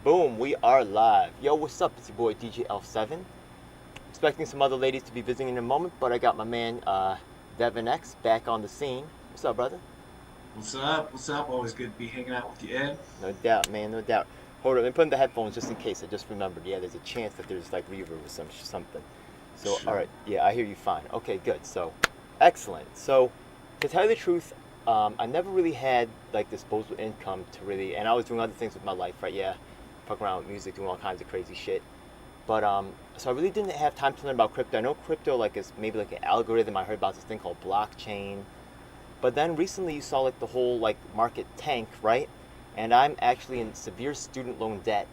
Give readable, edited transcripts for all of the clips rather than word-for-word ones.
Boom, we are live. Yo, what's up? It's your boy DJ L7. Expecting some other ladies to be visiting in a moment, but I got my man DevinX back on the scene. What's up, brother? What's up? What's up? Always good to be hanging out with you, Ed. No doubt, man, no doubt. Hold on, let me put in the headphones just in case. I just remembered. Yeah, there's a chance that there's like reverb or something. So, all Sure. right, yeah, I hear you fine. Okay, good. So, excellent. So, to tell you the truth, I never really had like disposable income to really, and I was doing other things with my life, right? Yeah, fucking around with music, doing all kinds of crazy shit. But so I really didn't have time to learn about crypto. I know crypto like is maybe like an algorithm. I heard about this thing called blockchain. But then recently you saw like the whole like market tank, right? And I'm actually in severe student loan debt.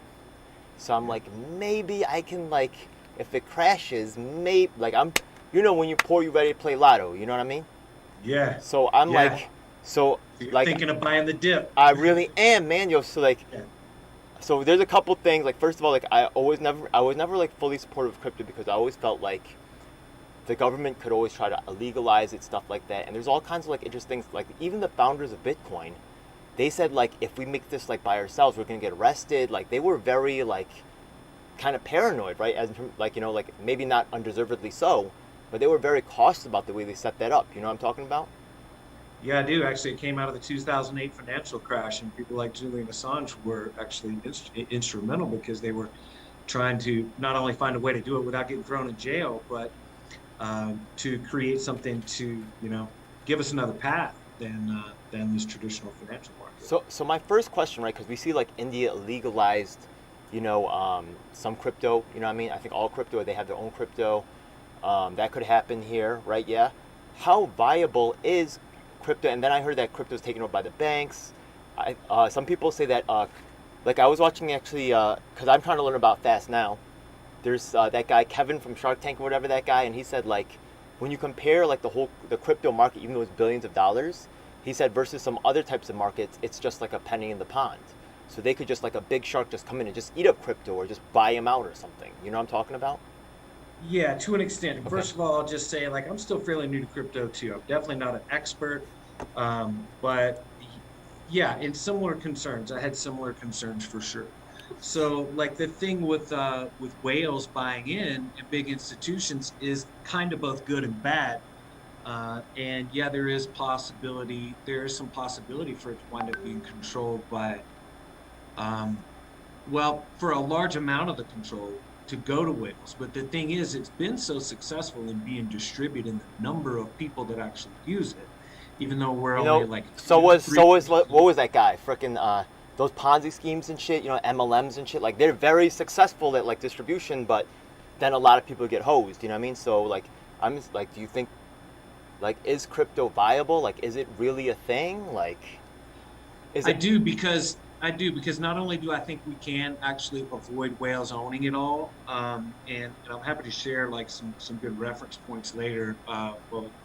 So I'm like, maybe I can like, if it crashes, maybe like I'm, when you pour, you ready to play lotto. You know what I mean? Yeah. So I'm Yeah. like, so So you're like thinking of buying the dip. I really am, man. Yo, so like, Yeah. so there's a couple things. Like first of all, like I was never like fully supportive of crypto because I always felt like the government could always try to legalize it, stuff like that. And there's all kinds of like interesting things. Like even the founders of Bitcoin, they said like if we make this like by ourselves, we're gonna get arrested. Like they were very like kind of paranoid, right? As like like maybe not undeservedly so, but they were very cautious about the way they set that up. You know what I'm talking about? Yeah, I do. Actually, it came out of the 2008 financial crash, and people like Julian Assange were actually instrumental because they were trying to not only find a way to do it without getting thrown in jail, but to create something to, give us another path than this traditional financial market. So my first question, right? Because we see like India legalized, some crypto. You know what I mean? I think all crypto, they have their own crypto. That could happen here, right? Yeah. How viable is crypto? And then I heard that crypto is taken over by the banks. Some people say that, like I was watching actually, because I'm trying to learn about fast now. There's that guy Kevin from Shark Tank or whatever that guy, and he said like when you compare like the crypto market, even though it's billions of dollars, he said versus some other types of markets, it's just like a penny in the pond. So they could just like a big shark just come in and just eat up crypto or just buy him out or something. You know what I'm talking about? Yeah, to an extent. And Okay. first of all, I'll just say, like, I'm still fairly new to crypto too. I'm definitely not an expert, but yeah, in similar concerns, I had similar concerns for sure. So, like, the thing with whales buying in and big institutions is kind of both good and bad. And yeah, there is some possibility for it to wind up being controlled by um, well, for a large amount of the control to go to whales. But the thing is, it's been so successful in being distributed in the number of people that actually use it, even though we're You only know, like so two, was three so was what percent. was that guy? Freaking those Ponzi schemes and shit. MLMs and shit. Like they're very successful at like distribution, but then a lot of people get hosed. You know what I mean? So like I'm just like, do you think like is crypto viable? Like is it really a thing? Like is I it? do because I do because not only do I think we can actually avoid whales owning it all, and I'm happy to share like some good reference points later. Well,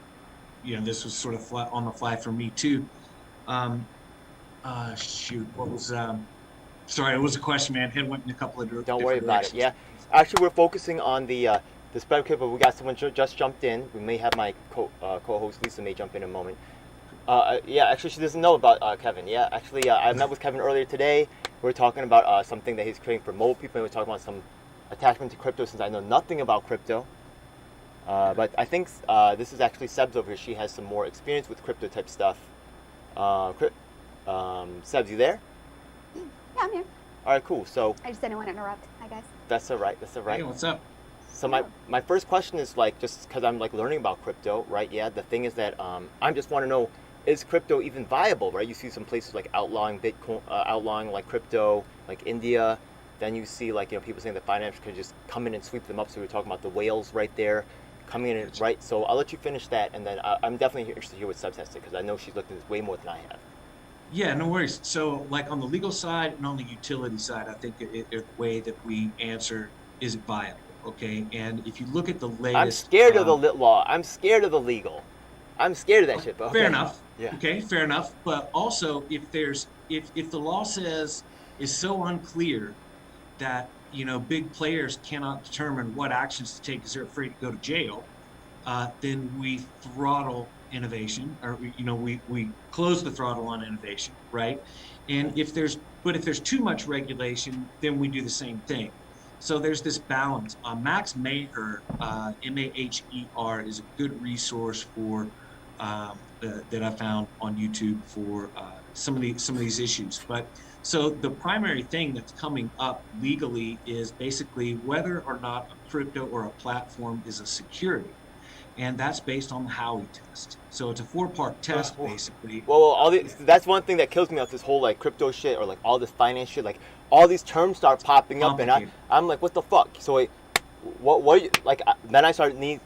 this was sort of on the fly for me too. Um, shoot, what was sorry, it was a question, man. Head went in a couple of Don't worry different about it. directions. Yeah, actually, we're focusing on the spread but we got someone just jumped in. We may have my co-host Lisa may jump in a moment. Yeah, actually, she doesn't know about Kevin. Yeah, actually, I met with Kevin earlier today. We were talking about something that he's creating for mobile people. We were talking about some attachment to crypto since I know nothing about crypto. Yeah. But I think this is actually Seb's over here. She has some more experience with crypto type stuff. Cryp- Sebs, you there? Yeah, I'm here. All right, cool. So I just didn't want to interrupt, I guess. that's all right. That's all Hey, right. what's up? So my Oh, my first question is like just because I'm like learning about crypto, right? Yeah. The thing is that I just want to know is crypto even viable, right? You see some places like outlawing Bitcoin, outlawing like crypto, like India. Then you see like people saying that finance could just come in and sweep them up. So we were talking about the whales right there coming in, Gotcha. right? So I'll let you finish that, and then I'm definitely interested to hear what Seb has to because I know she's looked at this way more than I have. Yeah, no worries. So, like on the legal side and on the utility side, I think the way that we answer is it viable, okay? And if you look at the I'm latest, scared of the law. I'm scared of the legal. I'm scared of that shit. But fair okay. enough, Yeah. okay, fair enough. But also, if the law says is so unclear that big players cannot determine what actions to take because they're afraid to go to jail, then we throttle innovation, or we close the throttle on innovation, right? And if there's too much regulation, then we do the same thing. So there's this balance. Max Maher, Maher, is a good resource for that I found on YouTube for some of these issues. But so the primary thing that's coming up legally is basically whether or not a crypto or a platform is a security, and that's based on the Howey test. So it's a four-part test, basically. Well, all these, that's one thing that kills me about this whole like crypto shit or like all this finance shit. Like all these terms start popping up, and I'm like, what the fuck? So wait, what? Like then I starting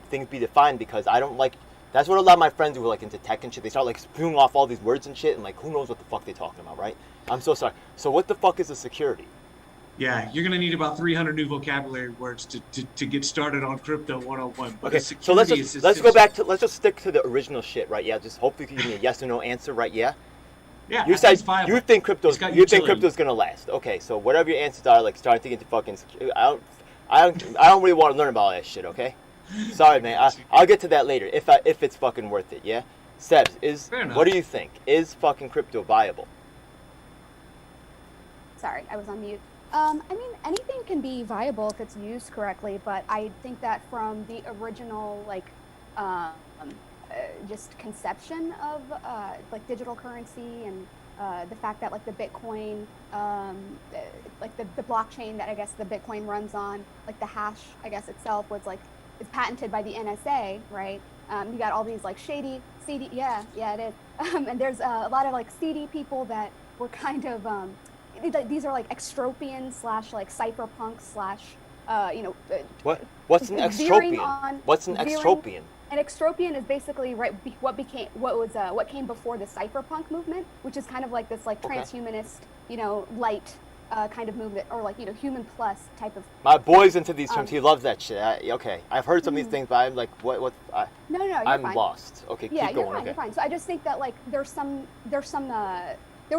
things be defined because I don't like. That's what a lot of my friends who are like into tech and shit. They start like spewing off all these words and shit, and like who knows what the fuck they're talking about, right? I'm so sorry. So what the fuck is a security? Yeah, you're gonna need about 300 new vocabulary words to get started on crypto 101. But Okay, so let's go back to let's just stick to the original shit, right? Yeah, just hopefully you can give me a yes or no answer, right? Yeah. Yeah. You said you think crypto's gonna last. Okay, so whatever your answers are, like starting to get into fucking. I don't really want to learn about all that shit. Okay. Sorry, man. I'll get to that later if it's fucking worth it. Yeah. Sebs, what do you think? Is fucking crypto viable? Sorry, I was on mute. I mean, anything can be viable if it's used correctly, but I think that from the original, like, just conception of like digital currency and the fact that like the Bitcoin, like the blockchain that I guess the Bitcoin runs on, like the hash, I guess itself was like is patented by the NSA, right? You got all these like seedy, yeah, it is, and there's a lot of like seedy people that were kind of these are like extropian / like cypherpunk / What's an extropian? What's an extropian? An extropian is basically what came before the cypherpunk movement, which is kind of like this like transhumanist, light kind of movement, or like human plus type of. My boy's into these terms. He loves that shit. Okay, I've heard some of these things, but I'm like, what? No, you're I'm fine. Lost. Okay, yeah, keep going. Fine, okay, you're fine. So I just think that like there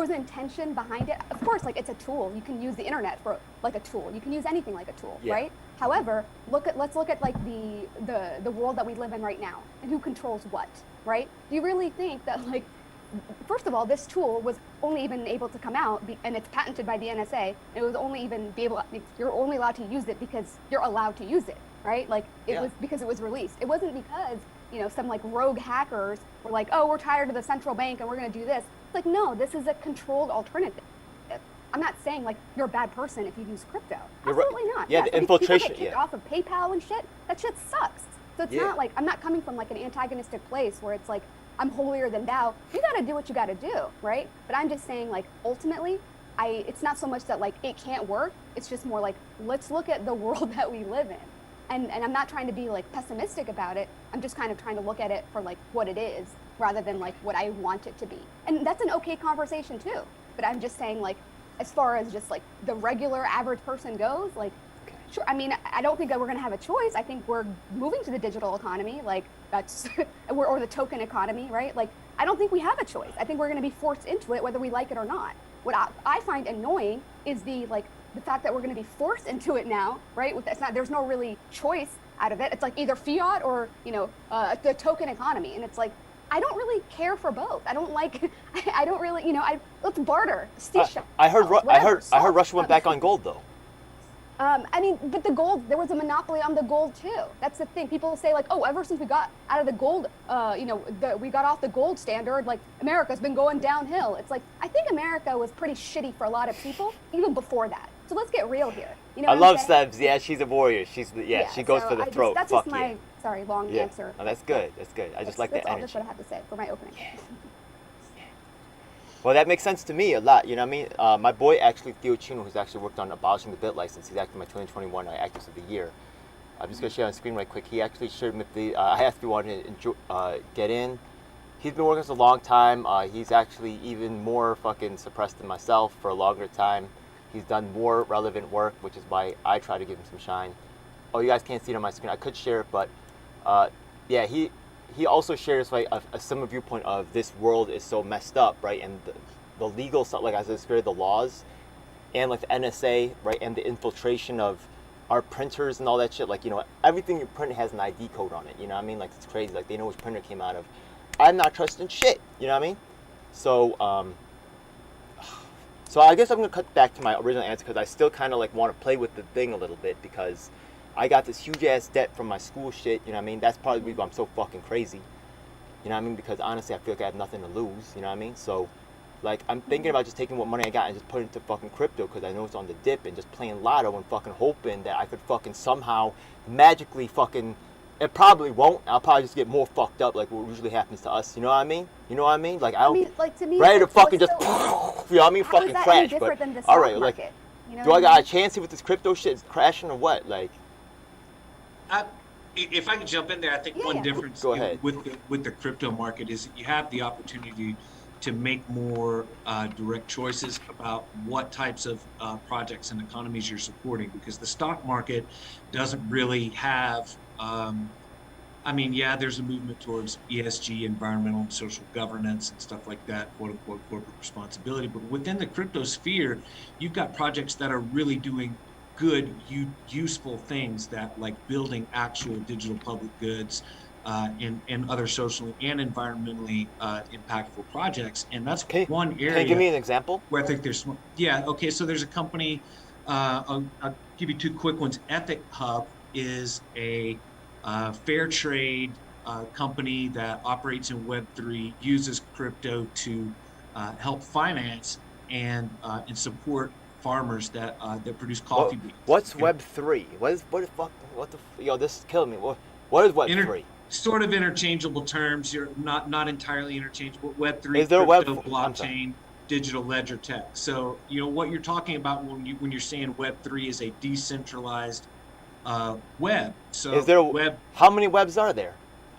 was an intention behind it. Of course, like it's a tool. You can use the internet for like a tool. You can use anything like a tool, right? However, let's look at like the world that we live in right now and who controls what, right? Do you really think that like, first of all, this tool was only even able to come out and it's patented by the NSA. It was only even you're only allowed to use it because you're allowed to use it, right? Like it was because it was released. It wasn't because some like rogue hackers were like, oh, we're tired of the central bank and we're going to do this. It's like, no, this is a controlled alternative. I'm not saying like you're a bad person if you use crypto. Absolutely not. Yeah, the infiltration. People get kicked off of PayPal and shit. That shit sucks. So it's not like, I'm not coming from like an antagonistic place where it's like, I'm holier than thou. You got to do what you got to do, right? But I'm just saying like, ultimately, it's not so much that like it can't work. It's just more like, let's look at the world that we live in. And I'm not trying to be like pessimistic about it. I'm just kind of trying to look at it for like what it is rather than like what I want it to be. And that's an okay conversation too. But I'm just saying like, as far as just like the regular average person goes, like, sure. I mean, I don't think that we're going to have a choice. I think we're moving to the digital economy, like that's, or the token economy, right? Like, I don't think we have a choice. I think we're going to be forced into it, whether we like it or not. What I find annoying is the fact that we're going to be forced into it now, right? There's no really choice out of it. It's like either fiat or, the token economy. And it's like, I don't really care for both. I don't really, let's barter. I heard Russia went back on gold though. I mean, but the gold, there was a monopoly on the gold too. That's the thing. People say like, oh, ever since we got out of the gold, we got off the gold standard, like America's been going downhill. It's like, I think America was pretty shitty for a lot of people, even before that. So let's get real here. I love Sebs. Yeah, she's a warrior. She goes for the throat. That's just my, long answer. Oh, that's good. That's good. I just like that energy. That's what I have to say for my opening. Yeah. Well, that makes sense to me a lot. You know what I mean? My boy, actually, Theo Chino, who's actually worked on abolishing the bit license, he's actually my 2021 Activist of the Year. I'm just going to share on the screen right quick. He actually shared with the, I asked if he wanted to get in. He's been working with us a long time. He's actually even more fucking suppressed than myself for a longer time. He's done more relevant work, which is why I try to give him some shine. Oh, you guys can't see it on my screen. I could share it, but yeah, he also shares like a similar viewpoint of this world is so messed up, right? And the legal stuff, like as I said, the laws, and like the NSA, right, and the infiltration of our printers and all that shit, like, you know, everything you print has an ID code on it, you know what I mean? Like, it's crazy. Like, they know which printer it came out of. I'm not trusting shit, you know what I mean? So, so I guess I'm going to cut back to my original answer because I still kind of, like, want to play with the thing a little bit because I got this huge-ass debt from my school shit, you know what I mean? That's probably why I'm so fucking crazy, you know what I mean? Because, honestly, I feel like I have nothing to lose, you know what I mean? So, like, I'm thinking about just taking what money I got and just putting it into fucking crypto because I know it's on the dip and just playing lotto and fucking hoping that I could fucking somehow magically fucking... It probably won't. I'll probably just get more fucked up like what usually happens to us. You know what I mean? You know what I mean? Like, I don't... I mean, like, to me, ready to what's fucking just... so- you know what I mean? how Fucking is that crash. any different than the stock all right, like, market? You know do what I got mean? a chance here with this crypto shit crashing or what? Like... If I could jump in there, I think one yeah. difference Go ahead. with the crypto market is that you have the opportunity to make more direct choices about what types of projects and economies you're supporting, because the stock market doesn't really have. I mean, yeah, there's a movement towards ESG, environmental and social governance and stuff like that, quote unquote, corporate responsibility. But within the crypto sphere, you've got projects that are really doing good, useful things that like building actual digital public goods and other socially and environmentally impactful projects. And that's one area. Can you give me an example? Where I think there's, yeah, okay. So there's a company, I'll give you two quick ones. Ethic Hub is a fair trade company that operates in Web3, uses crypto to help finance and support farmers that produce coffee beans. What's Web3? Yo, this is killing me. What is Web3? Sort of interchangeable terms. You're not entirely interchangeable. Web3, is there crypto, blockchain, digital ledger tech. So, you know, what you're talking about when you're saying Web3 is a decentralized web. So is there web? How many webs are there?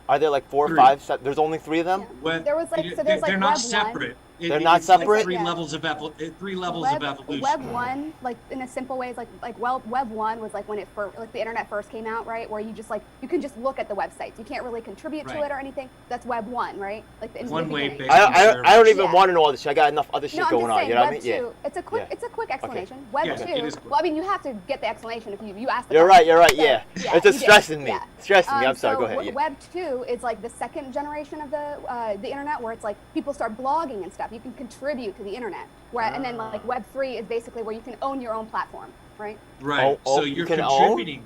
Are there like 4 or 5? There's only 3 of them. Yeah. Web, There was like so there's like they're not Web separate. 1. They're not separate? Like three levels of evolution. Web 1, like in a simple way, is Web 1 was like when the internet first came out, right? Where you just like you can just look at the websites. You can't really contribute to it or anything. That's Web 1, right? Like the one way. I don't even want to know all this shit. I got enough other shit going on. You know what I mean? Web 2, it's a quick explanation. Okay. Web 2. Well, I mean, you have to get the explanation if you ask the You're question. right. So, Yeah. It's just stressing me. Yeah. Stressing me. I'm sorry. So Go ahead. Web 2 is like the second generation of the internet, where it's like people start blogging and stuff. You can contribute to the internet, and then like Web 3 is basically where you can own your own platform, right? Right. So you're contributing.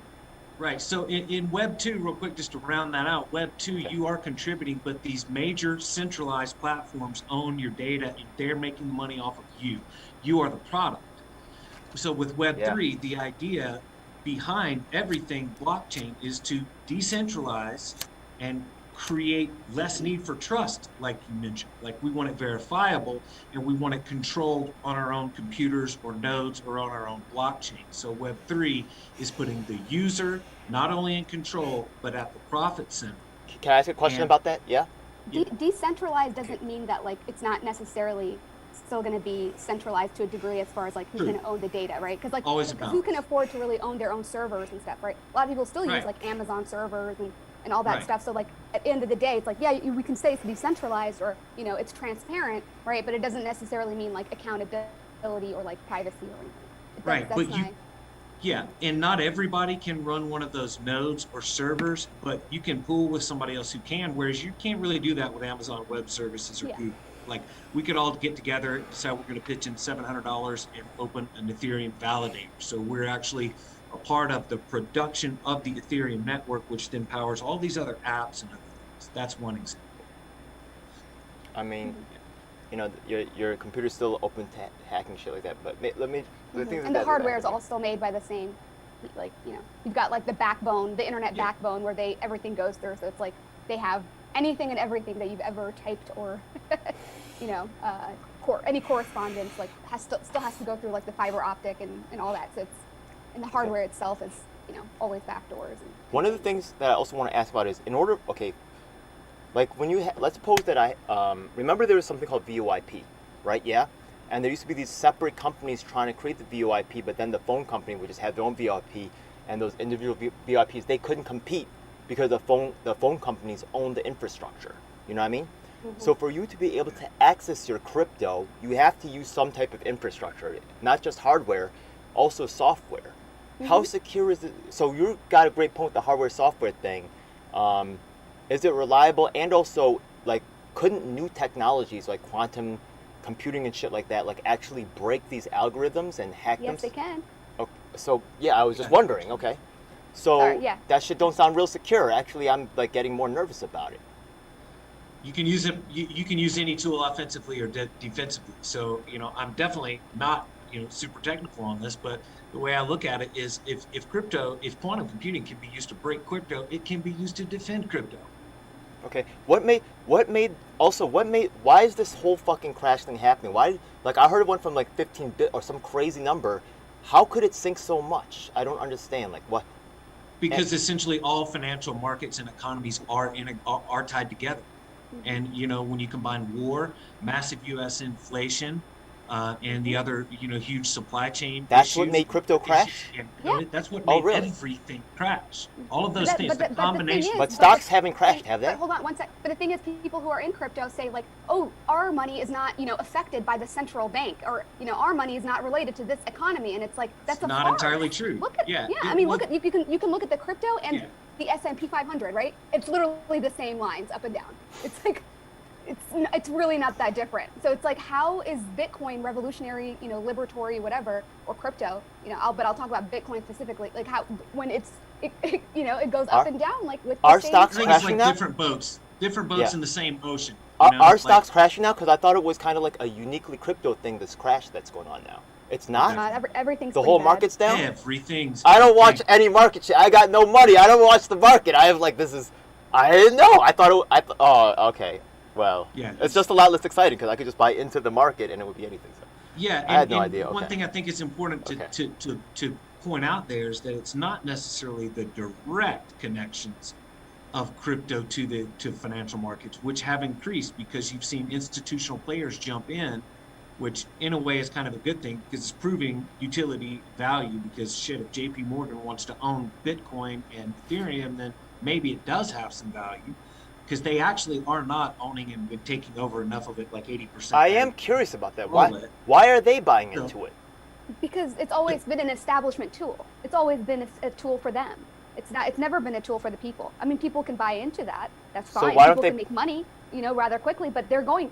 Right. So in Web 2, real quick, just to round that out, Web 2, you are contributing, but these major centralized platforms own your data and they're making money off of you. You are the product. So with Web 3, the idea behind everything blockchain is to decentralize and create less need for trust, like you mentioned. Like we want it verifiable and we want it controlled on our own computers or nodes or on our own blockchain. So Web3 is putting the user not only in control, but at the profit center. Can I ask a question about that? Yeah? Decentralized doesn't mean that like it's not necessarily still going to be centralized to a degree as far as like who's going to own the data, right? Because like who can afford to really own their own servers and stuff, right? A lot of people still use like Amazon servers and all that stuff. So like at the end of the day, it's like, yeah, we can say it's decentralized or, you know, it's transparent, right? But it doesn't necessarily mean like accountability or like privacy or anything. Right, but and not everybody can run one of those nodes or servers, but you can pool with somebody else who can, whereas you can't really do that with Amazon Web Services or Google. Like we could all get together and decide we're going to pitch in $700 and open an Ethereum validator. So we're actually a part of the production of the Ethereum network, which then powers all these other apps and other things. That's one example. I mean, you know, your computer's still open to hacking shit like that. But let me. And the hardware is all still made by the same, like, you know, you've got like the backbone, the internet backbone, where everything goes through. So it's like they have anything and everything that you've ever typed or, you know, any correspondence like still has to go through like the fiber optic and all that. So it's. And the hardware itself is, you know, always backdoors. One of the things that I also want to ask about is, like when let's suppose that I, remember there was something called VoIP, right? Yeah? And there used to be these separate companies trying to create the VoIP, but then the phone company would just have their own VoIP, and those individual VoIPs, they couldn't compete because the phone companies own the infrastructure. You know what I mean? Mm-hmm. So for you to be able to access your crypto, you have to use some type of infrastructure, not just hardware, also software. How secure is it? So you got a great point with the hardware software thing. Um, is it reliable? And also, like, couldn't new technologies like quantum computing and shit like that, like, actually break these algorithms and hack them? Yes, they can. Okay, so yeah, I was just wondering. Okay, so Sorry, yeah. that shit don't sound real secure. Actually, I'm like getting more nervous about it. You can use it. You can use any tool offensively or defensively. So I'm definitely not super technical on this, but the way I look at it is if quantum computing can be used to break crypto, it can be used to defend crypto. Okay, why is this whole fucking crash thing happening? Why, like, I heard it went from like 15 bit or some crazy number. How could it sink so much? I don't understand. Like, what? Because essentially all financial markets and economies are tied together. And when you combine war, massive U.S. inflation, and the other huge supply chain That's issues, what made crypto crash? that's what Oh, made really? everything crash. All of those things, the combination. But stocks haven't crashed, have they? But hold on one sec. But the thing is, people who are in crypto say like, oh, our money is not affected by the central bank, or our money is not related to this economy, and it's like that's not entirely true. Look at I mean, look at you can look at the crypto and the S&P 500, right? It's literally the same lines up and down. It's like it's really not that different. So it's like, how is Bitcoin revolutionary, liberatory, whatever, or crypto? I'll talk about Bitcoin specifically. Like how when it goes up and down, like with our the stocks same, crashing now? different boats in the same ocean. Our stocks crashing now? Because I thought it was kind of like a uniquely crypto thing, this crash that's going on now. It's not. Everything's the whole bad. market's down. Everything's. I don't watch any market shit. I got no money. I don't watch the market. I have like I didn't know. I thought it. Oh, okay. Well, it's just a lot less exciting because I could just buy into the market and it would be anything. So. Yeah, I had no idea. One thing I think is important to point out there is that it's not necessarily the direct connections of crypto to financial markets, which have increased because you've seen institutional players jump in, which in a way is kind of a good thing because it's proving utility value. Because shit, if JP Morgan wants to own Bitcoin and Ethereum, then maybe it does have some value. Because they actually are not owning and been taking over enough of it, like 80%. I am curious about that. Why are they buying into it? Because it's always been an establishment tool. It's always been a tool for them. It's never been a tool for the people. I mean, people can buy into that. That's fine. So why don't people they can make money, rather quickly. But they're going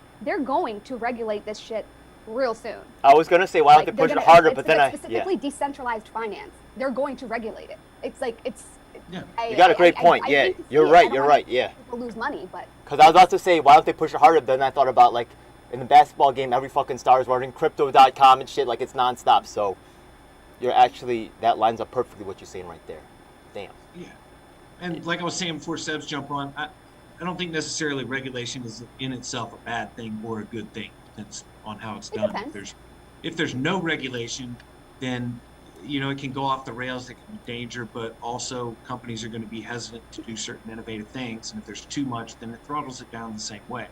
to regulate this shit real soon. I was gonna say why don't they push it harder, but then specifically decentralized finance. They're going to regulate it. It's like it's. Yeah. You got a great point. You're right. Yeah. People lose money, but. Because I was about to say, why don't they push it harder? Then I thought about like in the basketball game, every fucking star is running crypto.com and shit, like it's nonstop. So that lines up perfectly what you're saying right there. Damn. Yeah. And like I was saying before Seb's jump on, I don't think necessarily regulation is in itself a bad thing or a good thing. Depends on how it's done. If there's no regulation, then it can go off the rails. It can be danger, but also companies are going to be hesitant to do certain innovative things. And if there's too much, then it throttles it down the same way.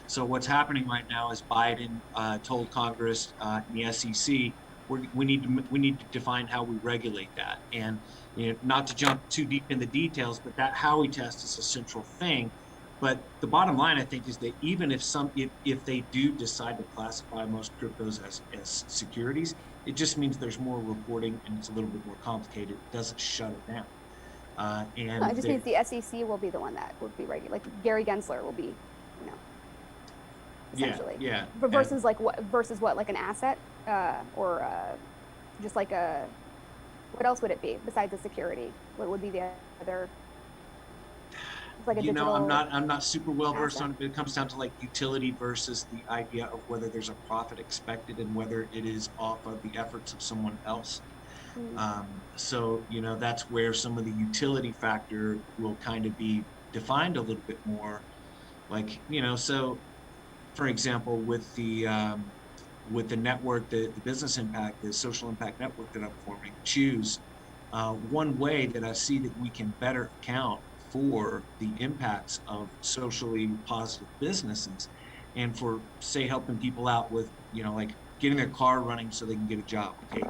So what's happening right now is Biden told Congress and the SEC we need to define how we regulate that. And not to jump too deep in the details, but that Howey test is a central thing. But the bottom line, I think, is that even if they do decide to classify most cryptos as securities, it just means there's more reporting and it's a little bit more complicated. It doesn't shut it down. It just means the SEC will be the one that would be regulated. Like Gary Gensler will be, essentially. Yeah. But versus what? Like an asset, or just like a. What else would it be besides a security? What would be the other? Like a digital I'm not super well versed on it, but it comes down to like utility versus the idea of whether there's a profit expected and whether it is off of the efforts of someone else. So that's where some of the utility factor will kind of be defined a little bit more. Like so for example, with the network, the business impact, the social impact network that I'm forming, Choose, one way that I see that we can better account for the impacts of socially positive businesses and for, say, helping people out with, like getting their car running so they can get a job. Okay.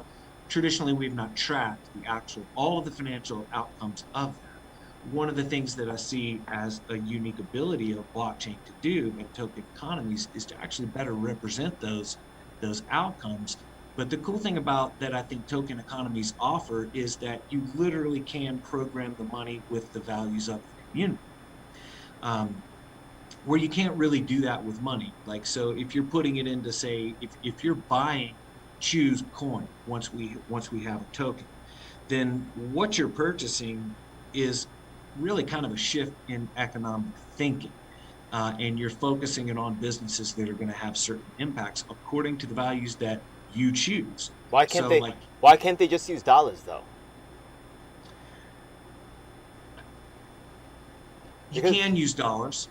Traditionally, we've not tracked all of the financial outcomes of that. One of the things that I see as a unique ability of blockchain to do and token economies is to actually better represent those outcomes But the cool thing about that I think token economies offer is that you literally can program the money with the values of the community. Um, where you can't really do that with money. Like, so if you're putting it into, say, if you're buying choose coin, once we have a token, then what you're purchasing is really kind of a shift in economic thinking. And you're focusing it on businesses that are going to have certain impacts according to the values that you choose. Why can't So they? like, Why can't they just use dollars though? you Because can use dollars,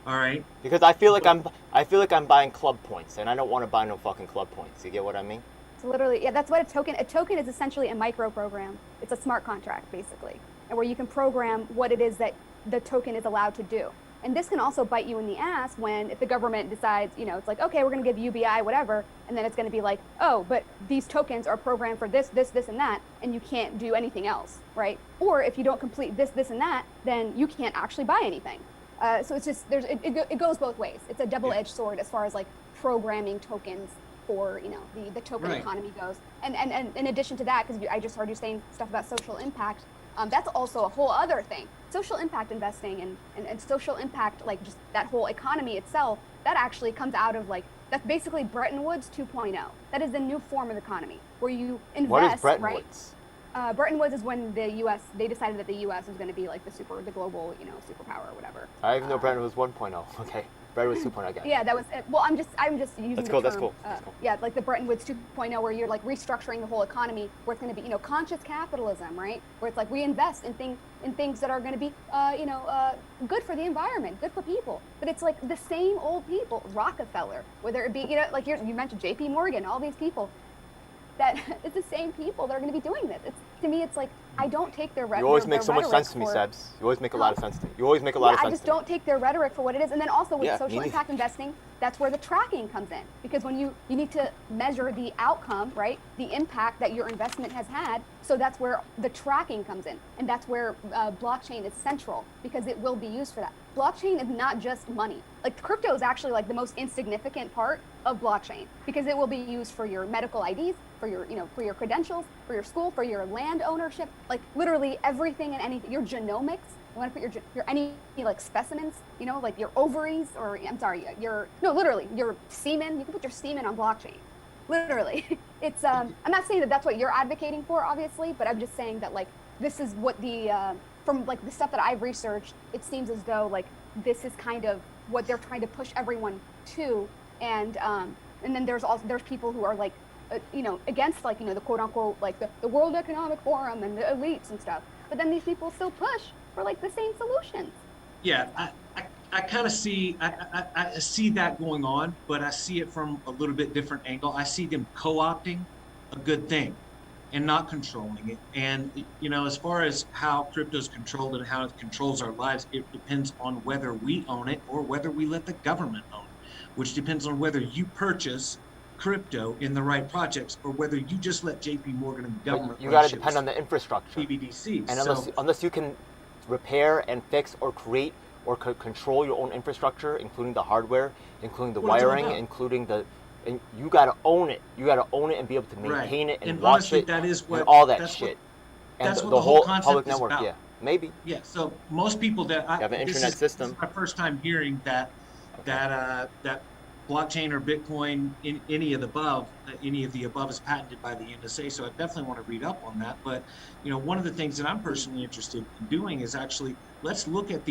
all right? because I feel like But I'm buying club points, and I don't want to buy no fucking club points. You get what I mean? It's literally, yeah, that's what a token is essentially a micro program. It's a smart contract basically, and where you can program what it is that the token is allowed to do. And this can also bite you in the ass when if the government decides, it's like, okay, we're going to give UBI whatever, and then it's going to be like, oh, but these tokens are programmed for this, this, this, and that, and you can't do anything else, right? Or if you don't complete this, this, and that, then you can't actually buy anything. So it's just it goes both ways. It's a double-edged sword as far as like programming tokens for the token Right. economy goes. And in addition to that, because I just heard you saying stuff about social impact, that's also a whole other thing. Social impact investing and social impact, like just that whole economy itself, that actually comes out of that's basically Bretton Woods 2.0. That is the new form of economy where you invest. What is Bretton right? Woods? Bretton Woods is when the U.S. they decided that the U.S. was going to be like the global superpower or whatever. I even know Bretton Woods 1.0. Okay, Bretton Woods 2.0. I got it. Yeah, that was well. I'm just using That's the cool. term. That's cool. That's cool. Yeah, like the Bretton Woods 2.0, where you're like restructuring the whole economy, where it's going to be conscious capitalism, right? Where it's like we invest in things that are going to be good for the environment, good for people. But it's like the same old people, Rockefeller, whether it be like you mentioned J.P. Morgan, all these people. That it's the same people that are going to be doing this. To me, it's like I don't take their rhetoric. You always make so much sense to me, Sebs. You always make a lot of sense to me. You always make a lot of sense. I just don't take their rhetoric for what it is. And then also with Yeah, social impact investing, that's where the tracking comes in. Because when you need to measure the outcome, right? The impact that your investment has had. So that's where the tracking comes in. And that's where blockchain is central because it will be used for that. Blockchain is not just money. Like crypto is actually like the most insignificant part of blockchain because it will be used for your medical IDs, for your credentials, for your school, for your land ownership, like literally everything and anything. Your genomics. You want to put your any like specimens, like your ovaries or literally your semen. You can put your semen on blockchain. Literally, it's I'm not saying that that's what you're advocating for, obviously, but I'm just saying that like this is what the from like the stuff that I've researched, it seems as though like this is kind of what they're trying to push everyone to, and then there's people who are like against like the quote unquote like the World Economic Forum and the elites and stuff, but then these people still push for like the same solutions. yeah, I kind of see I see that going on, but I see it from a little bit different angle. I see them co-opting a good thing and not controlling it. And as far as how crypto is controlled and how it controls our lives, it depends on whether we own it or whether we let the government own it, which depends on whether you purchase crypto in the right projects or whether you just let JP Morgan and the government. You got to depend on the infrastructure. CBDCs. And unless you can repair and fix or create or control your own infrastructure, including the hardware, including the wiring, including and you got to own it. You got to own it and be able to maintain it and watch honestly, it that is what, and all that shit. That's and what the whole concept public is network, about. yeah, maybe. Yeah. So most people that You have an internet system. This is my first time hearing that that blockchain or Bitcoin in any of the above is patented by the NSA. So I definitely want to read up on that. But one of the things that I'm personally interested in doing is actually let's look at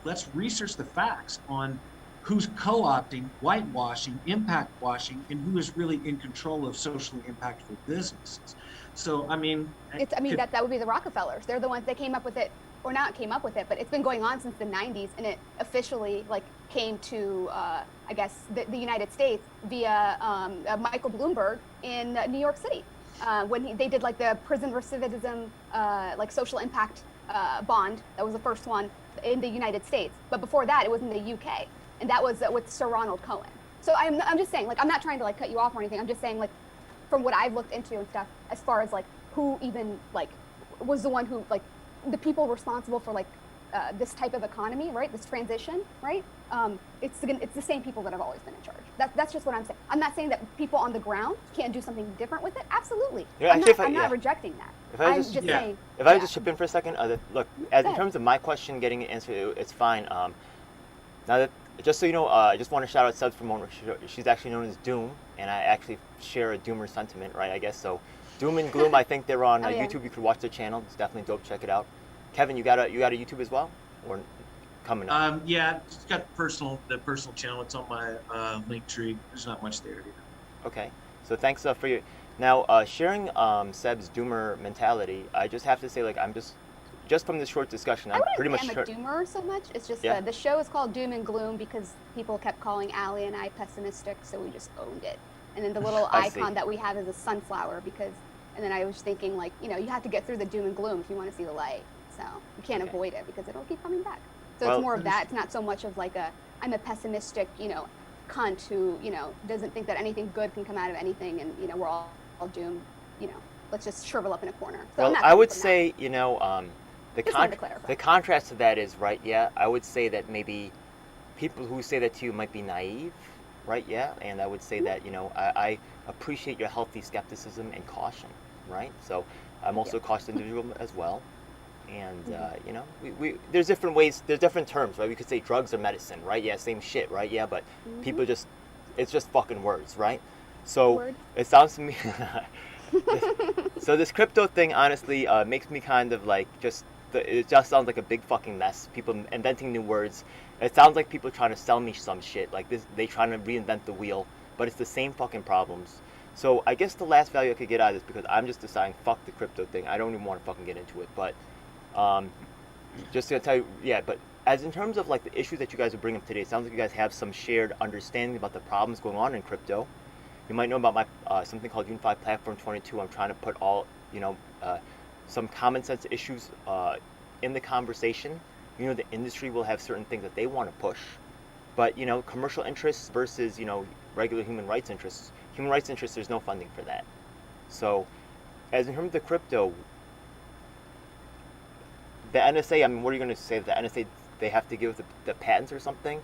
let's research the facts on who's co-opting, whitewashing, impact washing, and who is really in control of socially impactful businesses. So I mean, that would be the Rockefellers. They're the ones that came up with it, or not came up with it, but it's been going on since the 90s, and it officially like came to I guess the United States via Michael Bloomberg in New York City when they did like the prison recidivism like social impact bond. That was the first one in the United States, but before that it was in the UK, and that was with Sir Ronald Cohen. So I'm just saying, like, I'm not trying to like cut you off or anything. I'm just saying, like, from what I've looked into and stuff, as far as like who even like was the one who like the people responsible for like this type of economy, right? This transition, right? It's the same people that have always been in charge. That's just what I'm saying. I'm not saying that people on the ground can't do something different with it. Absolutely. Yeah, I'm not rejecting that. I'm just saying. If I just chip in for a second, look, as in terms of my question getting an answer, it's fine. Now that, just so you know, I just want to shout out Subs from Mona. She's actually known as Doom, and I actually share a Doomer sentiment, right? I guess so. Doom and Gloom. I think they're on YouTube. You could watch their channel. It's definitely dope. Check it out. Kevin, you got a YouTube as well, or coming up? Yeah, just got the personal channel. It's on my link tree. There's not much there either. Okay, so thanks for your now sharing Seb's Doomer mentality. I just have to say, like, I'm just from this short discussion, I'm pretty much I'm a doomer so much. It's just the show is called Doom and Gloom because people kept calling Allie and I pessimistic, so we just owned it. And then the little icon that we have is a sunflower and then I was thinking, like, you have to get through the doom and gloom if you want to see the light. So you can't avoid it because it'll keep coming back. So it's more of that. It's not so much of like I'm a pessimistic, cunt who, doesn't think that anything good can come out of anything and, we're all doomed, let's just shrivel up in a corner. So well, I would say, the contrast to that is, right, yeah, I would say that maybe people who say that to you might be naive, right, yeah, and I would say that, I appreciate your healthy skepticism and caution, right? So I'm also a cautious individual as well. And, there's different ways, there's different terms, right? We could say drugs or medicine, right? Yeah, same shit, right? Yeah, but people it's just fucking words, right? So it sounds to me, so this crypto thing honestly makes me kind of like it just sounds like a big fucking mess. People inventing new words. It sounds like people trying to sell me some shit. Like they trying to reinvent the wheel, but it's the same fucking problems. So I guess the last value I could get out of this, because I'm just deciding, fuck the crypto thing. I don't even want to fucking get into it. But just to tell you, yeah. But as in terms of like the issues that you guys are bringing up today, it sounds like you guys have some shared understanding about the problems going on in crypto. You might know about my something called Unified Platform 22. I'm trying to put all some common sense issues in the conversation. The industry will have certain things that they want to push, but commercial interests versus regular human rights interests. Human rights interests, there's no funding for that. So, as in terms of the crypto, the NSA. I mean, what are you going to say? The NSA, they have to give the patents or something?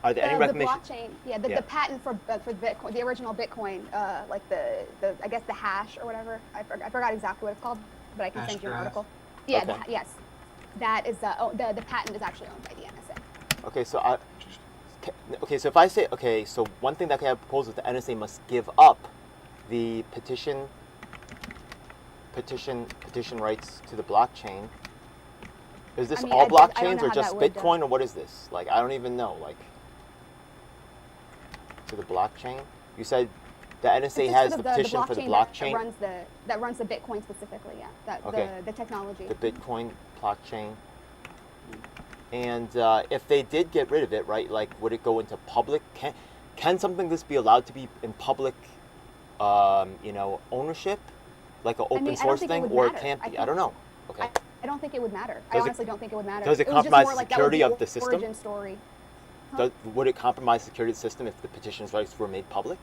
Are there any recommendations? The blockchain, the patent for Bitcoin, the original Bitcoin, like the I guess the hash or whatever. I forgot exactly what it's called, but I can send you an article. Yeah, okay. Yes, that is the patent is actually owned by the NSA. Okay, so if I say so one thing that I can propose is the NSA must give up the petition rights to the blockchain. Is this all blockchains or just Bitcoin, or what is this? Like, I don't even know. Like, to the blockchain? You said the NSA has the petition for the blockchain? That runs the Bitcoin specifically, yeah. The technology. The Bitcoin blockchain. And if they did get rid of it, right, like, would it go into public? Can something like this be allowed to be in public, ownership? Like an open source thing? Or it can't be? I don't know. Okay. I don't think it would matter. I honestly don't think it would matter. Does it compromise the security of the system? Origin story. Huh? Would it compromise the security of the system if the petition's rights were made public?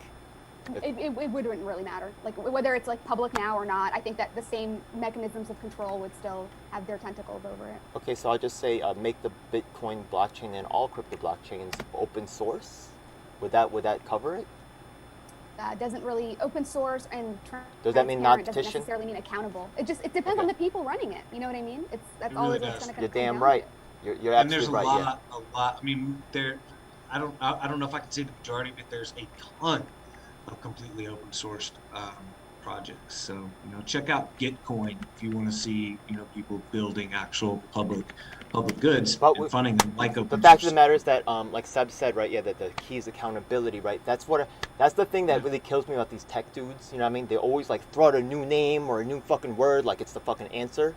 It wouldn't really matter. Like, whether it's like public now or not, I think that the same mechanisms of control would still have their tentacles over it. Okay, so I'll just say make the Bitcoin blockchain and all crypto blockchains open source. Would that cover it? Doesn't really open source and does that mean non-petition? Doesn't necessarily mean accountable. It depends on the people running it. You know what I mean? That's all it's going to come down. You're damn right. You're absolutely right. And there's a lot. I mean, I don't know if I can say the majority, but there's a ton of completely open sourced projects. So check out Gitcoin if you want to see people building actual public goods and funding them like open source. The fact of the matter is that like Seb said, right, yeah, that the key is accountability, right? That's the thing that really kills me about these tech dudes. You know what I mean? They always like throw out a new name or a new fucking word like it's the fucking answer.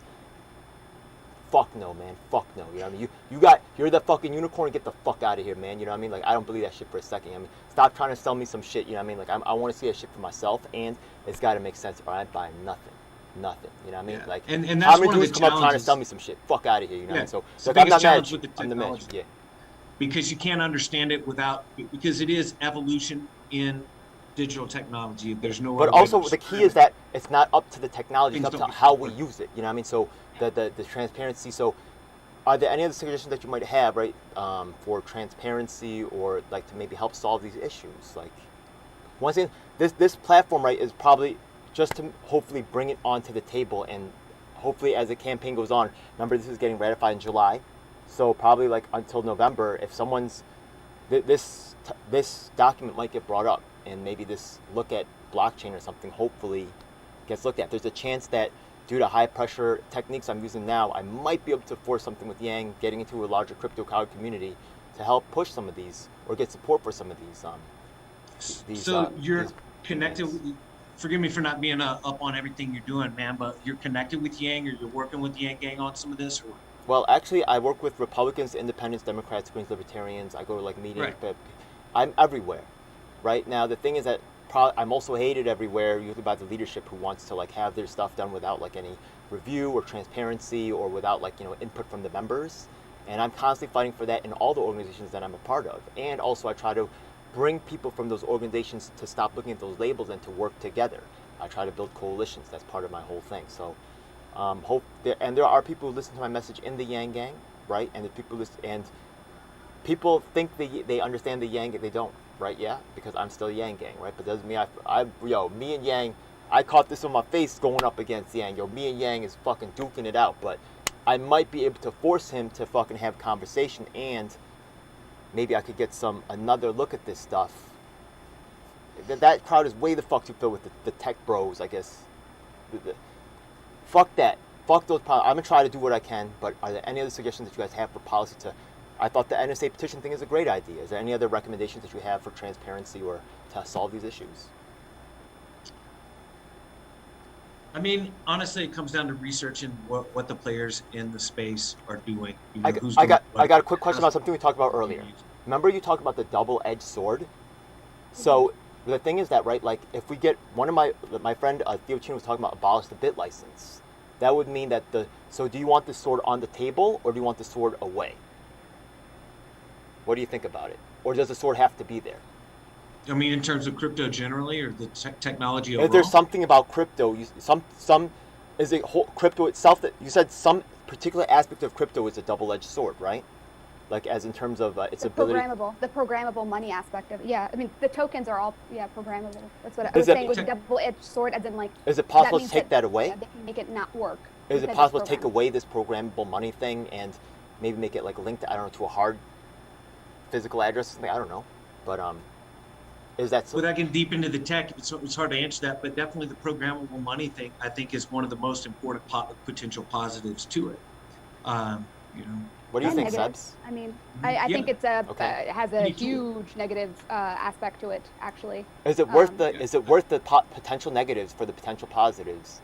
Fuck no, man. Fuck no. You know what I mean? You're the fucking unicorn. Get the fuck out of here, man. You know what I mean? Like, I don't believe that shit for a second. I mean, stop trying to sell me some shit. You know what I mean? Like, I want to see that shit for myself, and it's got to make sense, or I'm buying nothing. You know what I mean? Yeah. Like, and that's one of the come up trying to sell me some shit. Fuck out of here. You know what I mean? So the biggest challenge with the I'm the technology. manager. Yeah. Because you can't understand it because it is evolution in digital technology. There's no. But also the key is that it's not up to the technology. It's up to how we use it. You know what I mean? So the transparency. So are there any other suggestions that you might have, right, for transparency or like to maybe help solve these issues? Like, once again, this platform, right, is probably just to hopefully bring it onto the table, and hopefully as the campaign goes on, remember this is getting ratified in July, so probably like until November, if someone's this document might get brought up, and maybe this look at blockchain or something hopefully gets looked at. There's a chance that due to high pressure techniques I'm using now, I might be able to force something with Yang getting into a larger crypto cloud community to help push some of these or get support for some of these. So you're these connected. Forgive me for not being up on everything you're doing, man, but you're connected with Yang, or you're working with the Yang gang on some of this, or what? Well, actually, I work with Republicans, Independents, Democrats, Greens, Libertarians. I go to like meetings, Right. but I'm everywhere. Right now, the thing is that I'm also hated everywhere, usually by the leadership who wants to like have their stuff done without like any review or transparency or without like input from the members. And I'm constantly fighting for that in all the organizations that I'm a part of. And also, I try to bring people from those organizations to stop looking at those labels and to work together. I try to build coalitions. That's part of my whole thing. So. There are people who listen to my message in the Yang gang, right? And the people listen, and people think they understand the Yang, they don't, right? Yeah, because I'm still Yang gang, right? But doesn't mean me and Yang, I caught this on my face going up against Yang. Me and Yang is fucking duking it out, but I might be able to force him to fucking have conversation, and maybe I could get another look at this stuff. That crowd is way the fuck too filled with the tech bros, I guess. Fuck that. Fuck those policies. I'm going to try to do what I can, but are there any other suggestions that you guys have for policy I thought the NSA petition thing is a great idea. Is there any other recommendations that you have for transparency or to solve these issues? I mean, honestly, it comes down to researching what the players in the space are doing. I got a quick question about something we talked about earlier. Remember you talked about the double-edged sword? So the thing is that, right, like if we get one of my friend Theo Chin was talking about abolish the bit license. That would mean that so do you want the sword on the table or do you want the sword away? What do you think about it? Or does the sword have to be there? I mean, in terms of crypto generally, or the technology overall? Is there something about crypto? Is it crypto itself that you said some particular aspect of crypto is a double-edged sword, right? Like as in terms of its ability. The programmable money aspect of it. Yeah, I mean the tokens are all programmable. That's what I was saying with double-edged sword, as in like. Is it possible to take that away? They can make it not work. Is it possible to take away this programmable money thing and maybe make it like linked, to a hard physical address or something? I don't know, but is that so? Without getting deep into the tech, it's hard to answer that, but definitely the programmable money thing I think is one of the most important potential positives to it. What do you think, Sebs? I mean, I think it's it has a huge negative aspect to it, actually. Is it worth the potential negatives for the potential positives?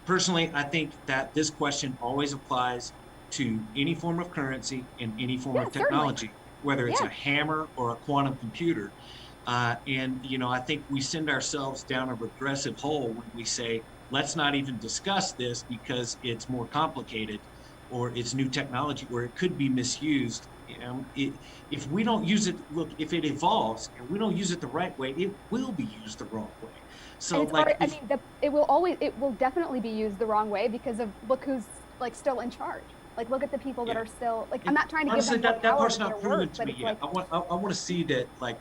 Personally, I think that this question always applies to any form of currency and any form of technology, certainly. Whether it's a hammer or a quantum computer. I think we send ourselves down a regressive hole when we say, let's not even discuss this because it's more complicated, or it's new technology, or it could be misused. If we don't use it, if it evolves and we don't use it the right way, it will be used the wrong way. So it will definitely be used the wrong way because of look who's like still in charge. Like look at the people that are still like. I'm not trying to honestly, give them that part's not proven work, to me yet. Like, I want to see that like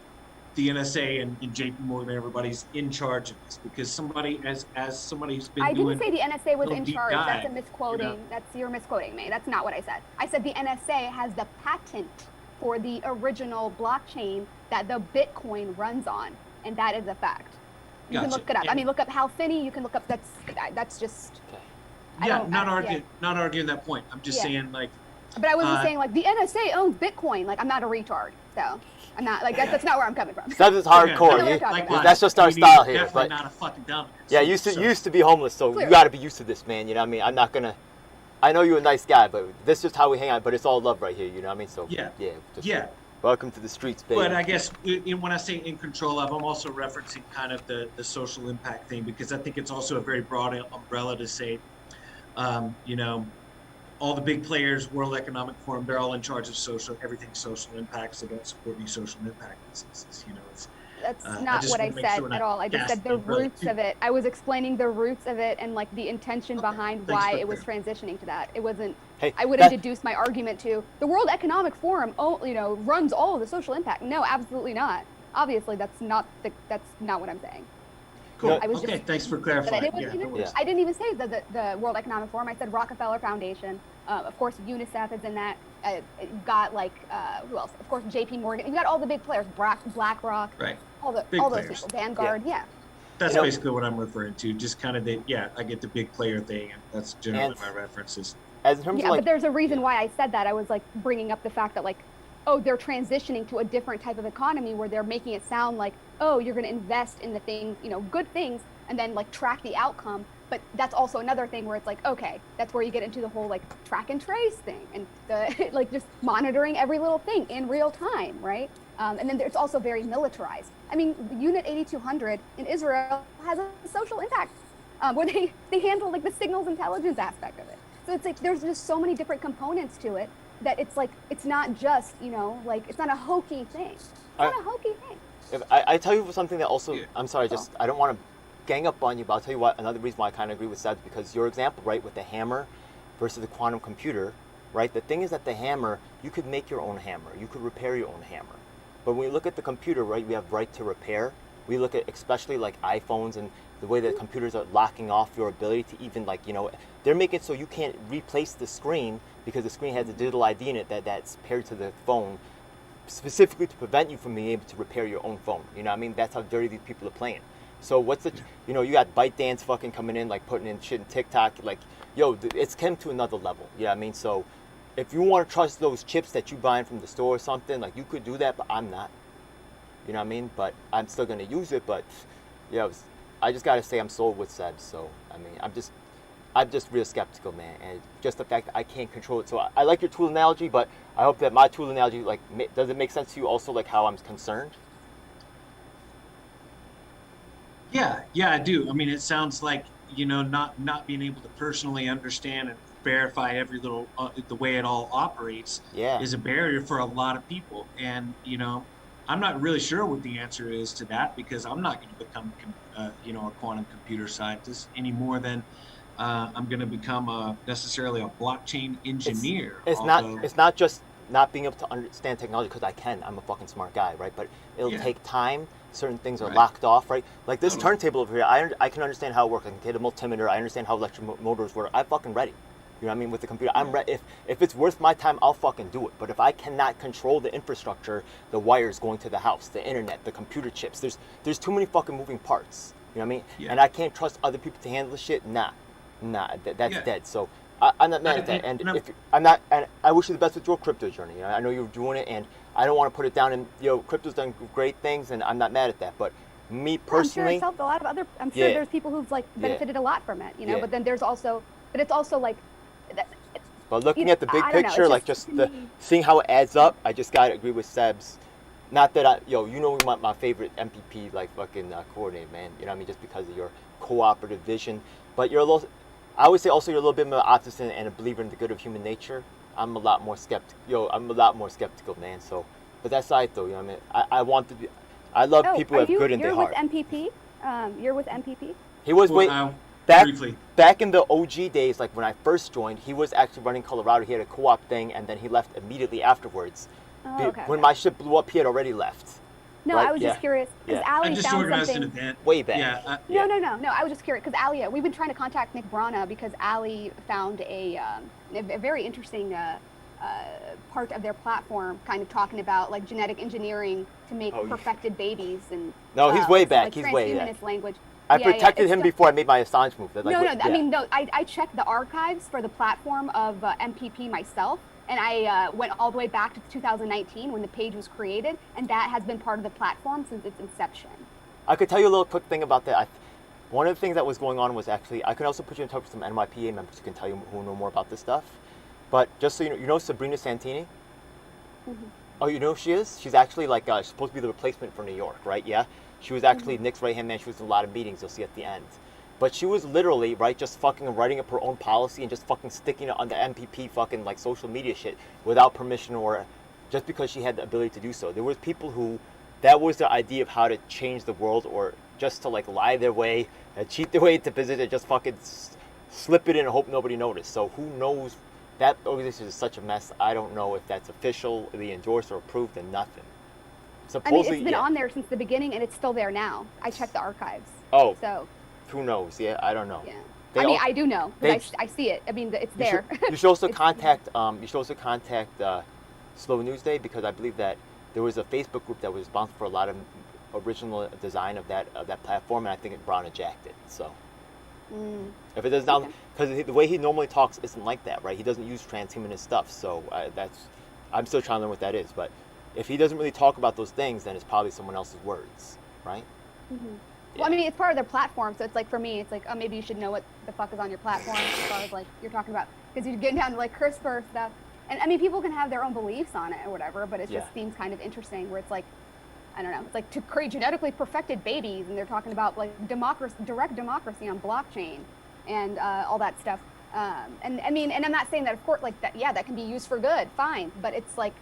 the NSA and JP Morgan, everybody's in charge of this, because somebody as somebody who's been. I didn't say the NSA was in charge. Dive, that's a misquoting. You're misquoting me. That's not what I said. I said the NSA has the patent for the original blockchain that the Bitcoin runs on, and that is a fact. You can look it up. Yeah. I mean, look up Hal Finney. You can look up. That's just. Yeah, not arguing that point. I'm just saying like. But I wasn't saying like the NSA owns Bitcoin. Like I'm not a retard, so I'm not like that's not where I'm coming from. That is hardcore. That's just our style here. Definitely not a fucking dumbass. Yeah, used to be homeless, so clearly. You got to be used to this, man. You know what I mean? I'm not gonna. I know you're a nice guy, but this is just how we hang out. But it's all love right here. You know what I mean? So yeah. Welcome to the streets, baby. But I guess when I say in control of, I'm also referencing kind of the social impact thing, because I think it's also a very broad umbrella to say, all the big players, World Economic Forum, they're all in charge of everything social impact. So they don't support any social impact businesses. That's I not just what I want to make said sure we're at not all. I just said casting the umbrella roots too. of it. I was explaining the roots of it and like the intention Okay. behind Thanks why for it was clarifying. transitioning to that. It wasn't. Hey, I wouldn't deduce my argument to the World Economic Forum. Oh, runs all of the social impact. No, absolutely not. Obviously, that's not what I'm saying. no, Cool. I was Okay. just Thanks for and clarifying. it was Yeah, even no yeah. worries. I didn't even say the World Economic Forum. I said Rockefeller Foundation. Of course, UNICEF is in that. You've got like who else? Of course, J.P. Morgan. You've got all the big players, BlackRock, Right. all Big those players. people, Vanguard. Yeah. That's You know, basically what I'm referring to. Just kind of I get the big player thing, and that's generally and my references. as in terms of Yeah, like, but there's a reason yeah, why I said that. I was like bringing up the fact that like, oh, they're transitioning to a different type of economy where they're making it sound like, oh, you're going to invest in the things, good things, and then like track the outcome. But that's also another thing where it's like, okay, that's where you get into the whole like track and trace thing and the like just monitoring every little thing in real time, right? And then there's also very militarized. I mean, Unit 8200 in Israel has a social impact where they handle like the signals intelligence aspect of it. So it's like there's just so many different components to it that it's like it's not just like it's not a hokey thing. It's I, not a hokey thing. if I tell you something that also, Yeah. I'm sorry, So just I don't want to gang up on you, but I'll tell you what. Another reason why I kind of agree with Seb, because your example, right, with the hammer versus the quantum computer, right? The thing is that the hammer, you could make your own hammer, you could repair your own hammer, but when we look at the computer, right, we have right to repair. We look at especially like iPhones and the way that computers are locking off your ability to even like they're making it so you can't replace the screen because the screen has a digital ID in it that's paired to the phone specifically to prevent you from being able to repair your own phone. You know what I mean? That's how dirty these people are playing. So what's the, you got ByteDance fucking coming in, like putting in shit in TikTok, like, yo, it's come to another level. You know what I mean? So if you want to trust those chips that you buying from the store or something, like you could do that, but I'm not. You know what I mean? But I'm still gonna use it. But yeah, I just gotta say I'm sold with Seb. So I mean, I'm just real skeptical, man, and just the fact that I can't control it. So I like your tool analogy, but I hope that my tool analogy, like, does it make sense to you? Also, like how I'm concerned. Yeah, I do. I mean, it sounds like, not being able to personally understand and verify every little the way it all operates Yeah, is a barrier for a lot of people. And, I'm not really sure what the answer is to that because I'm not going to become, a quantum computer scientist any more than I'm going to become necessarily a blockchain it's engineer. it's not Although, it's not just not being able to understand technology because I can. I'm a fucking smart guy, right? But it'll yeah, take time. Certain things are right, locked off, right? Like this totally. turntable over here, I can understand how it works. I can get a multimeter. I understand how electric motors work. I'm fucking ready. You know what I mean? With the computer, I'm Yeah, ready. If it's worth my time, I'll fucking do it. But if I cannot control the infrastructure, the wires going to the house, the internet, the computer chips, there's too many fucking moving parts. You know what I mean? yeah, And I can't trust other people to handle the shit. Nah, that's yeah. dead. So I'm not I, mad at that. And and I'm, if I'm not, and I wish you the best with your crypto journey. I know you're doing it, and I don't want to put it down. And crypto's done great things, and I'm not mad at that. But me no, I'm sure it's personally, helped a lot of other. I'm sure yeah, there's people who've like yeah, benefited a lot from it. yeah. But then there's also, but it's also like, that, But looking at the big I don't know. picture, It's like just just to the me. seeing how it adds up, I just gotta agree with Seb's. Not that my favorite MPP like fucking coordinator, man. You know what I mean? Just because of your cooperative vision, but you're a little. I would say also you're a little bit more optimist and a believer in the good of human nature. I'm a lot more skeptical. I'm a lot more skeptical, man. So, but that's right though. You know what I mean? I want to be. I love Oh, people are who have you? good in their You're with heart. MPP. You're with MPP. He was well, wait back briefly. back in the OG days, like when I first joined. He was actually running Colorado. He had a co-op thing, and then he left immediately afterwards. Oh, okay, When okay. my ship blew up, he had already left. No, Right? I was Yeah, just curious because yeah. I Ali just found organized an something. event. Way back. Yeah, Yeah. No. I was just curious because Ali, we've been trying to contact Nick Brana because Ali found a very interesting part of their platform, kind of talking about like genetic engineering to make Oh, yeah. perfected babies and No, he's way some, back. like He's way back. transhumanist language. I Yeah, protected it's him still, before I made my Assange move. That, like, no, no. I yeah. mean, no. I checked the archives for the platform of MPP myself, and I went all the way back to 2019 when the page was created, and that has been part of the platform since its inception. I could tell you a little quick thing about that. One of the things that was going on was actually I could also put you in touch with some NYPA members who can tell you who know more about this stuff. But just so you know Sabrina Santini. Hmm. Oh, you know who she is? She's actually like supposed to be the replacement for New York, right? Yeah. She was actually Hmm. Nick's right hand man. She was in a lot of meetings. You'll see at the end. But she was literally right, just fucking writing up her own policy and just fucking sticking it on the MPP fucking like social media shit without permission or just because she had the ability to do so. There was people who that was the idea of how to change the world, or just to like lie their way, cheat their way into position, just fucking slip it in and hope nobody noticed. So who knows? That organization is such a mess. I don't know if that's officially endorsed or approved, and nothing. Supposedly, it's been on there since the beginning, and it's still there now. I checked the archives. Oh, so who knows? Yeah, I don't know. yeah. I do know because I see it. I mean, it's there. You should also contact. You should also contact Slow News Day, because I believe that there was a Facebook group that was responsible for a lot of original design of that platform, and I think Brown hijacked it. So. If it does not, because the way he normally talks isn't like that, right? He doesn't use transhumanist stuff, so I'm still trying to learn what that is. But if he doesn't really talk about those things, then it's probably someone else's words, right? Mm-hmm. Yeah. Well, I mean, it's part of their platform, so it's like, for me, it's like, oh, maybe you should know what the fuck is on your platform, as far as like you're talking about, because you're getting down to like CRISPR stuff, and I mean, people can have their own beliefs on it or whatever, but it just seems kind of interesting, where it's like, I don't know, it's like to create genetically perfected babies, and they're talking about like direct democracy on blockchain, and all that stuff. And I mean, and I'm not saying that, of course, like that, yeah, that can be used for good, fine, but it's like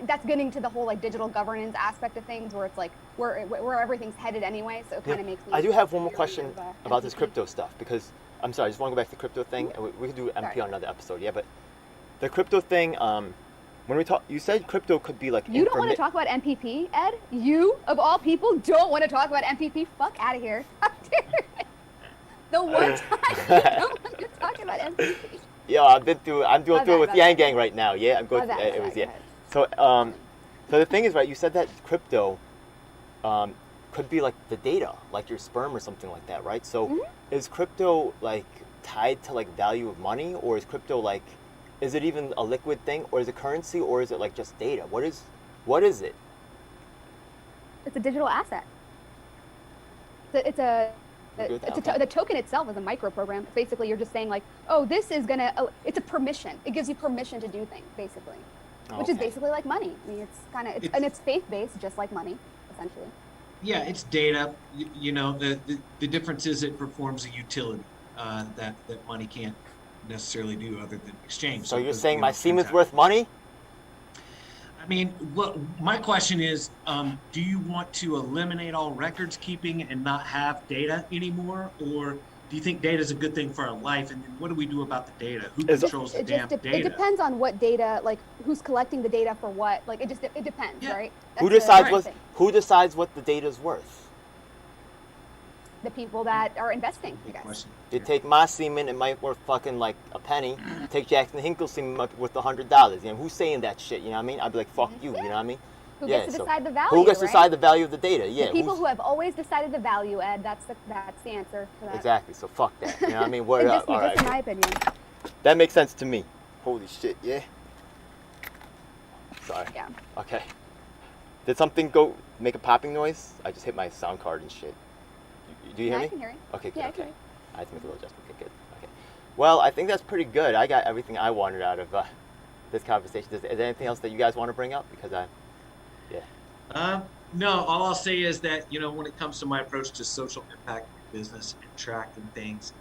that's getting to the whole like digital governance aspect of things, where it's like where everything's headed anyway. So it kind of makes me. I do have one more question about this crypto stuff, because I'm sorry, I just want to go back to the crypto thing. We could do MP on another episode, yeah, but the crypto thing. When we talk, you said crypto could be like. You don't want to talk about MPP, Ed? You, of all people, don't want to talk about MPP? Fuck out of here. The one time you don't want to talk about MPP. Yeah, I'm going through it with Yang Gang right now. Yeah, I'm going through it. Was yeah. So, so the thing is, right? You said that crypto could be like the data, like your sperm or something like that, right? So, is crypto like tied to like value of money, or is crypto like? Is it even a liquid thing, or is it currency, or is it like just data? What is it? It's a digital asset. The token itself is a micro program. Basically, you're just saying like, oh, this is it's a permission. It gives you permission to do things, basically, which is basically like money. I mean, and it's faith-based, just like money, essentially. Yeah, it's data. You know, the difference is it performs a utility that money can't necessarily do other than exchange. So you're saying my semen's worth money? I mean, my question is, do you want to eliminate all records keeping and not have data anymore, or do you think data is a good thing for our life? And then what do we do about the data? Who controls the damn data? It depends on what data, like who's collecting the data for what. Like it depends, right? Who decides what the data is worth? The people that are investing, I guess. You take my semen, it might worth fucking like a penny. Take Jackson Hinkle's semen, it might be worth $100. You know, who's saying that shit? You know what I mean? I'd be like, fuck you. You know what I mean? Who gets to decide the value? Who gets to decide the value of the data? Yeah. The people who have always decided the value, Ed. That's the answer to that. Exactly. So fuck that. You know what I mean? Just in my opinion. That makes sense to me. Holy shit. Yeah. Sorry. Yeah. Okay. Did something make a popping noise? I just hit my sound card and shit. Do you hear me? I can hear you. Okay, good. Yeah, okay. I have to make a little adjustment. Okay, good. Okay. Well, I think that's pretty good. I got everything I wanted out of this conversation. Is there anything else that you guys want to bring up? Because no, all I'll say is that, you know, when it comes to my approach to social impact business and tracking things,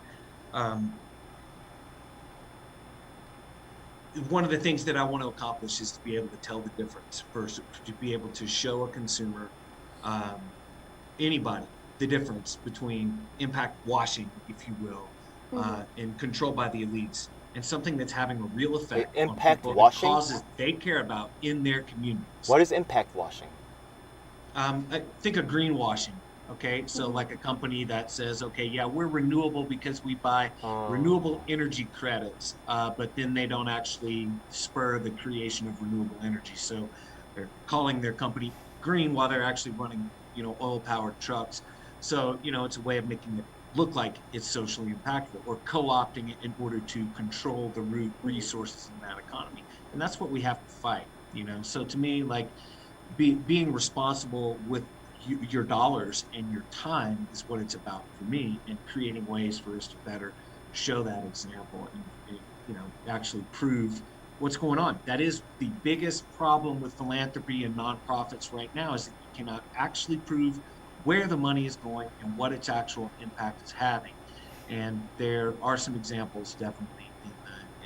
one of the things that I want to accomplish is to be able to tell the difference first, to be able to show a consumer, anybody, the difference between impact washing, if you will, and controlled by the elites, and something that's having a real effect on people, the causes they care about in their communities. What is impact washing? I think of greenwashing. Okay, so like a company that says, okay, yeah, we're renewable because we buy renewable energy credits, but then they don't actually spur the creation of renewable energy. So they're calling their company green while they're actually running, you know, oil-powered trucks. So, you know, it's a way of making it look like it's socially impactful, or co-opting it in order to control the root resources in that economy. And that's what we have to fight, you know. So to me, like being responsible with your dollars and your time is what it's about for me, and creating ways for us to better show that example and you know, actually prove what's going on. That is the biggest problem with philanthropy and nonprofits right now, is that you cannot actually prove where the money is going and what its actual impact is having. And there are some examples definitely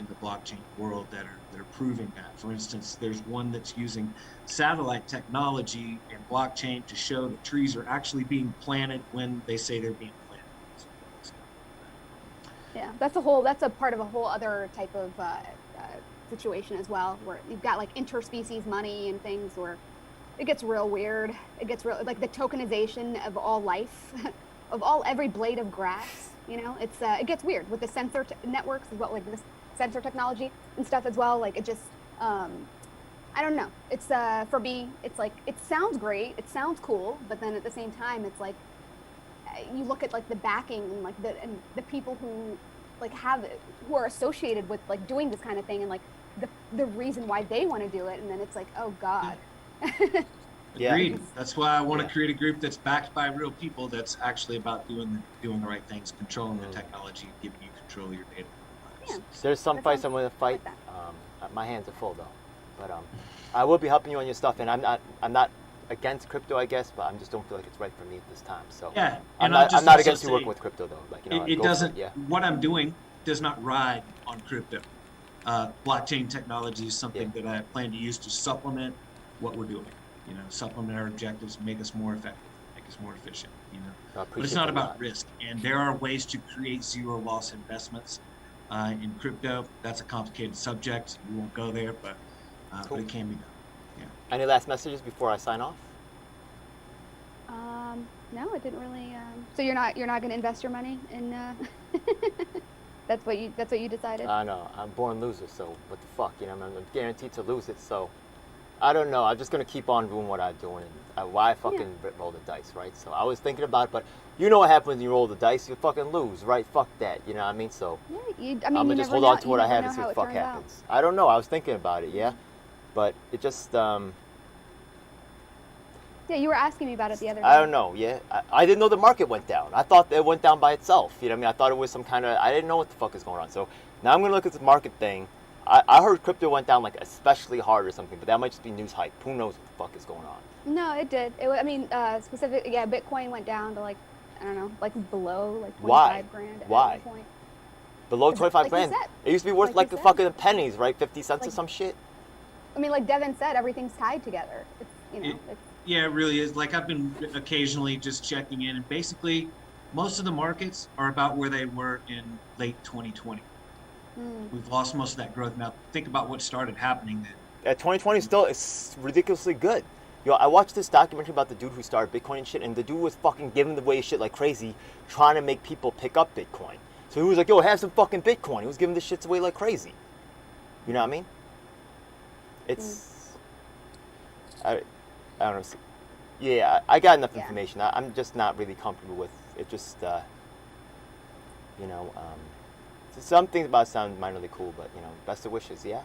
in the blockchain world that are proving that. For instance, there's one that's using satellite technology and blockchain to show that trees are actually being planted when they say they're being planted. Yeah, that's a part of a whole other type of situation as well, where you've got like interspecies money and things where it gets real weird. It gets real, like the tokenization of all life, of every blade of grass. You know, it gets weird with the sensor networks as well, like this sensor technology and stuff as well. Like it just, I don't know. It's for me, it's like it sounds great, it sounds cool, but then at the same time, it's like you look at like the backing and like the people who like who are associated with like doing this kind of thing and like the reason why they want to do it, and then it's like, oh God. Yeah. Agreed. That's why I want to create a group that's backed by real people that's actually about doing the right things, controlling the technology, giving you control of your data. Yeah. There's some fights I'm going to fight. My hands are full though, but I will be helping you on your stuff, and I'm not against crypto, I guess, but I just don't feel like it's right for me at this time. So yeah, I'm not against you working with crypto though. Like, you know, it doesn't. What I'm doing does not ride on crypto. Blockchain technology is something that I plan to use to supplement what we're doing. You know, supplement our objectives, make us more effective, make us more efficient. You know, but it's not about risk. And there are ways to create zero loss investments in crypto. That's a complicated subject. We won't go there, but it can be done. Yeah. Any last messages before I sign off? No, it didn't really. So you're not going to invest your money in? That's what you decided. I know. I'm born loser, so what the fuck? You know, I'm guaranteed to lose it. So I don't know. I'm just gonna keep on doing what I'm doing. And why fucking roll the dice, right? So I was thinking about it, but you know what happens when you roll the dice? You fucking lose, right? Fuck that. You know what I mean? So I'm gonna just hold on to what I have and see what the fuck happens. I don't know. I was thinking about it, yeah, but it just. Yeah, you were asking me about it the other day. I don't know. Yeah, I didn't know the market went down. I thought it went down by itself. You know what I mean? I thought it was some kind of. I didn't know what the fuck is going on. So now I'm gonna look at the market thing. I heard crypto went down like especially hard or something, but that might just be news hype. Who knows what the fuck is going on? No, it did. Bitcoin went down to like, I don't know, like below like 25 Why? grand. Why? At one point. Below 25 like grand. It used to be worth like fucking pennies, right? 50 cents or some shit. I mean, like Devin said, everything's tied together. It's, you know, yeah, it really is. Like I've been occasionally just checking in, and basically most of the markets are about where they were in late 2020. We've lost most of that growth now. Think about what started happening then. Yeah, 2020 still is ridiculously good. Yo, I watched this documentary about the dude who started Bitcoin and shit, and the dude was fucking giving away shit like crazy, trying to make people pick up Bitcoin. So he was like, yo, have some fucking Bitcoin. He was giving this shit away like crazy. You know what I mean? It's... I don't know. Yeah, I got enough information. I'm just not really comfortable with it. Just, you know... some things about it sound minorly cool, but you know, best of wishes, yeah.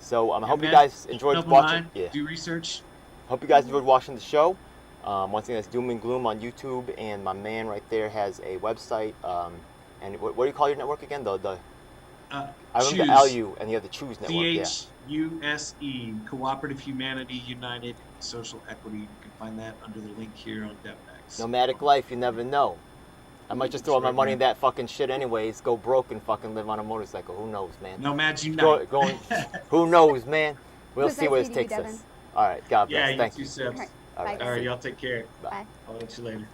So I hope you guys enjoyed watching. Do research. Hope you guys enjoyed watching the show. Once again, that's Doom and Gloom on YouTube, and my man right there has a website. And what do you call your network again? I remember the LU, and you have the Choose network. CHUSE, Cooperative Humanity United Social Equity. You can find that under the link here on DevinX. Nomadic life, you never know. I might just throw all my money in that fucking shit anyways, go broke and fucking live on a motorcycle. Who knows, man? Nomads unite. Who knows, man? We'll see where this takes us. All right, God bless. Yeah, Thank you. You. All right, y'all take care. Bye. I'll let you later.